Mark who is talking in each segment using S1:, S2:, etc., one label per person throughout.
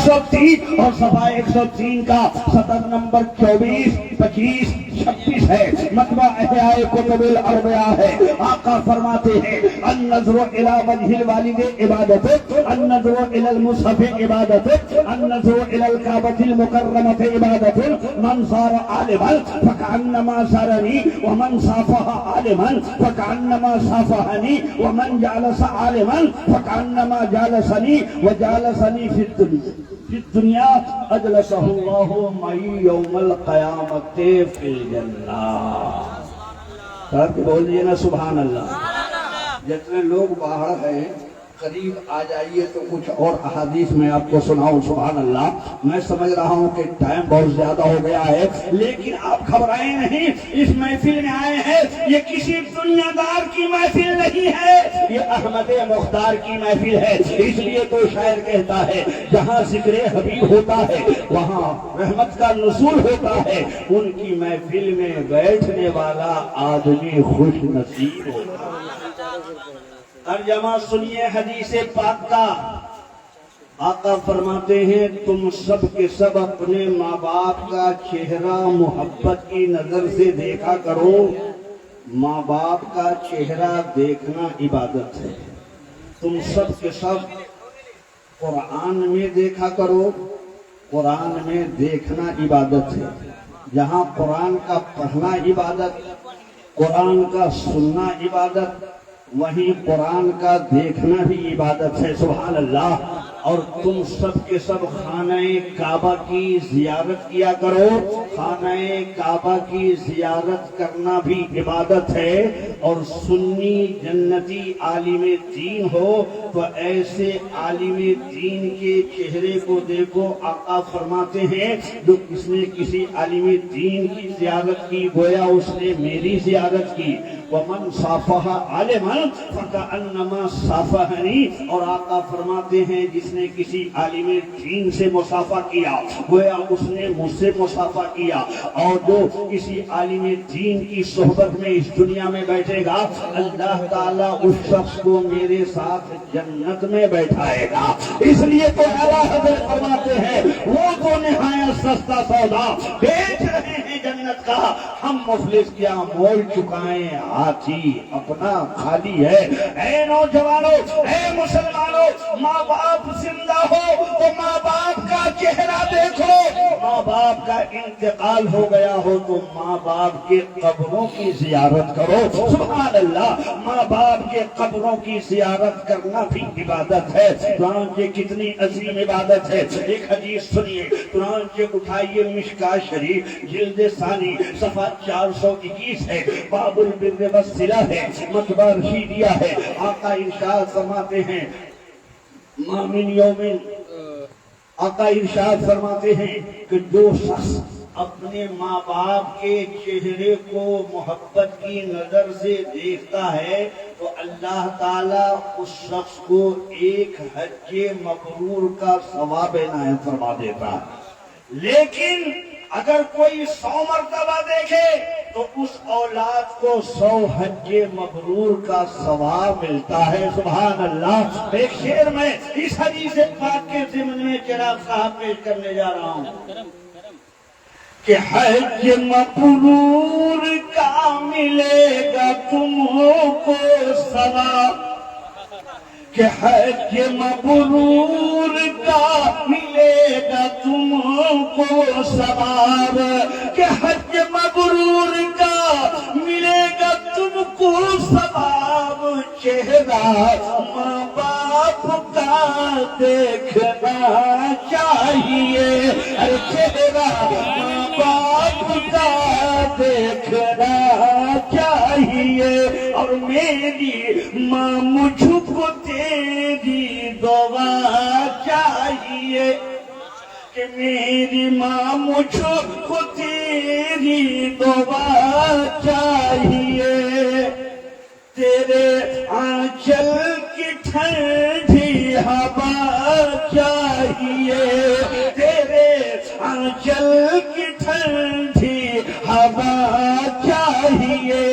S1: 103 اور صفحہ 103 کا سطر نمبر 24 25 26 ہے، مطبع احیاء کتب الاربعہ ہے۔ آقا فرماتے ہیں النظر الی وجہ الوالد عبادت، النظر الی المصحف عبادت، النظر الی الکعبۃ المکرمۃ عبادت، من صار عالما فکأنما صارنی ومن صافح عالما فکأنما صافحنی ومن جالس عالما فکأنما جالسنی وجالسنی فی الدنیا اجلسہ اللہ معی یوم القیامت فی الجنہ۔ بول دیے نا سبحان اللہ۔ جتنے لوگ باہر ہیں قریب آ جائیے تو کچھ اور احادیث میں آپ کو سناؤں۔ سبحان اللہ۔ میں سمجھ رہا ہوں کہ ٹائم بہت زیادہ ہو گیا ہے، لیکن آپ گھبرائیں نہیں، اس محفل میں آئے ہیں، یہ کسی دنیا دار کی محفل نہیں ہے، یہ احمد مختار کی محفل ہے۔ اس لیے تو شاعر کہتا ہے جہاں ذکر حبیب ہوتا ہے وہاں رحمت کا نزول ہوتا ہے، ان کی محفل میں بیٹھنے والا آدمی خوش نصیب ہوتا ہے۔ ترجمہ سنیے حدیث پاک کا۔ آقا فرماتے ہیں تم سب کے سب اپنے ماں باپ کا چہرہ محبت کی نظر سے دیکھا کرو۔ ماں باپ کا چہرہ دیکھنا عبادت ہے۔ تم سب کے سب قرآن میں دیکھا کرو، قرآن میں دیکھنا عبادت ہے۔ جہاں قرآن کا پڑھنا عبادت، قرآن کا سننا عبادت، وہیں قرآن کا دیکھنا بھی عبادت ہے۔ سبحان اللہ۔ اور تم سب کے سب خانہ کعبہ کی زیارت کیا کرو۔ خانہ کعبہ کی زیارت کرنا بھی عبادت ہے۔ اور سنی جنتی عالم دین ہو تو ایسے عالم دین کے چہرے کو دیکھو۔ آقا فرماتے ہیں جو کس نے کسی عالم دین کی زیارت کی گویا اس نے میری زیارت کی۔ ومن صافح عالما فکأنما صافحنی، اور آقا فرماتے ہیں جس نے کسی عالم دین سے مصافحہ کیا گویا اس نے مجھ سے مصافحہ کیا۔ اور جو کسی عالم دین کی صحبت میں اس دنیا میں بیٹھے گا اللہ تعالیٰ اس شخص کو میرے ساتھ جنت میں بیٹھائے گا۔ اس لیے تو اعلیٰ حضرت فرماتے ہیں وہ تو نہایت سستا سودا بیچ رہے ہیں جنت کا، ہم مفلس کیا مول چکائیں، ہاتھی اپنا خالی ہے۔ اے نوجوانوں، اے مسلمانوں، ماں باپ زندہ ہو تو ماں باپ کا چہرہ دیکھو۔ ماں باپ کا انتقال ہو گیا ہو تو ماں باپ کے قبروں کی زیارت کرو۔ سبحان اللہ۔ ماں باپ کے قبروں کی زیارت کرنا بھی عبادت ہے۔ چنانچہ کتنی عظیم عبادت ہے۔ ایک حدیث سنیے، چنانچہ اٹھائیے مشکاۃ شریف جلد ثانی صفحہ 421 ہے، باب البر والصلہ ہے، مطبع رشیدیہ ہے۔ آقا ارشاد فرماتے ہیں ما من یوم، آقا ارشاد فرماتے ہیں کہ جو شخص اپنے ماں باپ کے چہرے کو محبت کی نظر سے دیکھتا ہے تو اللہ تعالیٰ اس شخص کو ایک حج مبرور کا ثواب عنایت فرما دیتا ہے۔ لیکن اگر کوئی 100 مرتبہ دیکھے تو اس اولاد کو 100 حج مبرور کا ثواب ملتا ہے۔ سبحان اللہ۔ ایک شعر میں اس حدیث پاک کے ضمن میں چراغ صاحب پیش کرنے جا رہا ہوں کہ حج مبرور کا ملے گا تم کو ثواب، کہ حج مبرور کا ملے گا تم کو ثواب، کہ حج مبرور کا ملے گا تم کو ثواب، چہرہ ماں باپ کا دیکھنا چاہیے، ارے چہرہ ماں باپ کا دیکھنا چاہیے، اور میری ماں مجھ کو تیری دعا چاہیے، کہ میری ماں مجھ کو تیری دعا چاہیے، تیرے آنچل کی ٹھنڈی ہوا چاہیے، تیرے آنچل کی ٹھنڈی ہوا چاہیے۔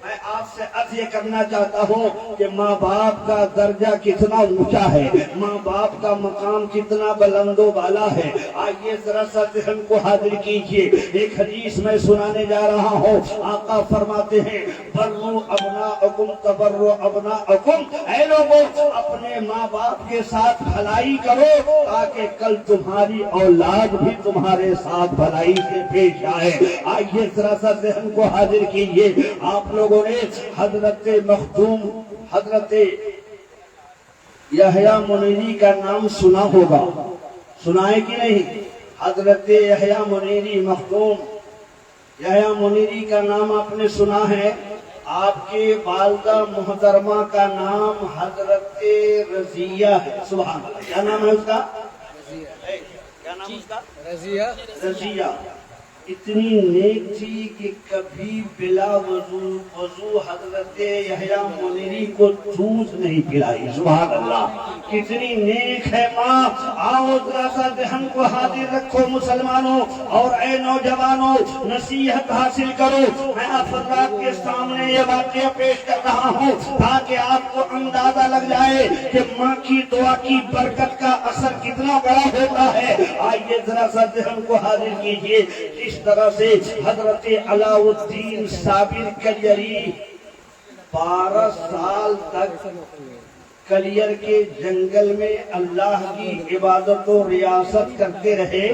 S1: میں آپ سے عرض یہ کرنا چاہتا ہوں کہ ماں باپ کا درجہ کتنا اونچا ہے، ماں باپ کا مقام کتنا بلند و بالا ہے۔ آئیے ذرا سا ذہن کو حاضر کیجئے، ایک حدیث میں سنانے جا رہا ہوں۔ آقا فرماتے ہیں برو ابناءکم تبرو ابناءکم، اے لوگوں اپنے ماں باپ کے ساتھ بھلائی کرو تاکہ کل تمہاری اولاد بھی تمہارے ساتھ بھلائی سے پیش آئے۔ آئیے ذرا سا ذہن کو حاضر کیجئے، آپ لوگوں نے حضرت مخدوم حضرت یحییٰ منیری کا نام سنا ہوگا، سنا ہے کہ نہیں؟ حضرت یحییٰ منیری مخدوم یحییٰ منیری کا نام آپ نے سنا ہے۔ آپ کے والدہ محترمہ کا نام حضرت رضیہ ہے، سبحان اللہ۔ کیا نام ہے اس کا؟ کیا نام اس کا؟ رضیہ۔ اتنی نیک تھی کہ کبھی بلا وضو حضرت یحییٰ منیری کو دودھ نہیں پلائی، سبحان اللہ۔ کتنی نیک ہے ماں۔ آؤ ذرا سا ذہن کو حاضر رکھو مسلمانوں، اور اے نوجوانوں نصیحت حاصل کرو۔ میں آپ حضرات کے سامنے یہ واقعہ پیش کر رہا ہوں تاکہ آپ کو اندازہ لگ جائے کہ ماں کی دعا کی برکت کا اثر کتنا بڑا ہوتا ہے۔ آئیے ذرا سا ذہن کو حاضر کیجئے، اس طرح سے حضرت علاء الدین صابر کلیری 12 سال تک کلیر کے جنگل میں اللہ کی عبادت و ریاست کرتے رہے۔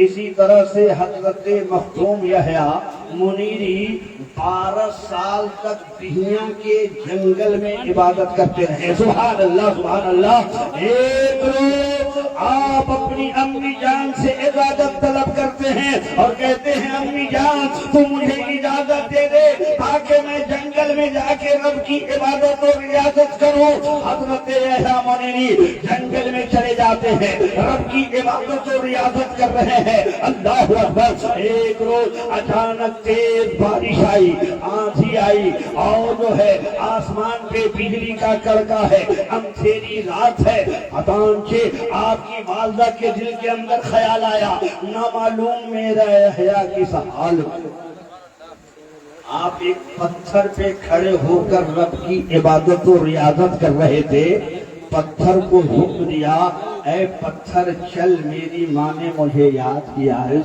S1: اسی طرح سے حضرت مخدوم یحییٰ منیری 12 سال تک بہیاں کے جنگل میں عبادت کرتے رہے، سبحان اللہ سبحان اللہ۔ ایک روز آپ اپنی امی جان سے اجازت طلب کرتے ہیں اور کہتے ہیں امی جان تو مجھے اجازت دے دے تاکہ میں جنگل میں جا کے رب کی عبادت و ریاضت کروں۔ حضرت یحییٰ منیری جنگل میں چلے جاتے ہیں، رب کی عبادت و ریاضت کر رہے ہیں، اللہ اکبر۔ ایک روز اچانک تیز بارش آئی، آندھی آئی، اور جو ہے آسمان پہ بجلی کا کڑکا ہے، اندھیری رات ہے۔ چنانچہ آپ کی والدہ کے دل کے اندر خیال آیا نہ معلوم میرا یحییٰ کس حال میں۔ آپ ایک پتھر پہ کھڑے ہو کر رب کی عبادت و ریاضت کر رہے تھے۔ پتھر کو حکم دیا اے پتھر چل، میری ماں نے مجھے یاد کیا ہے۔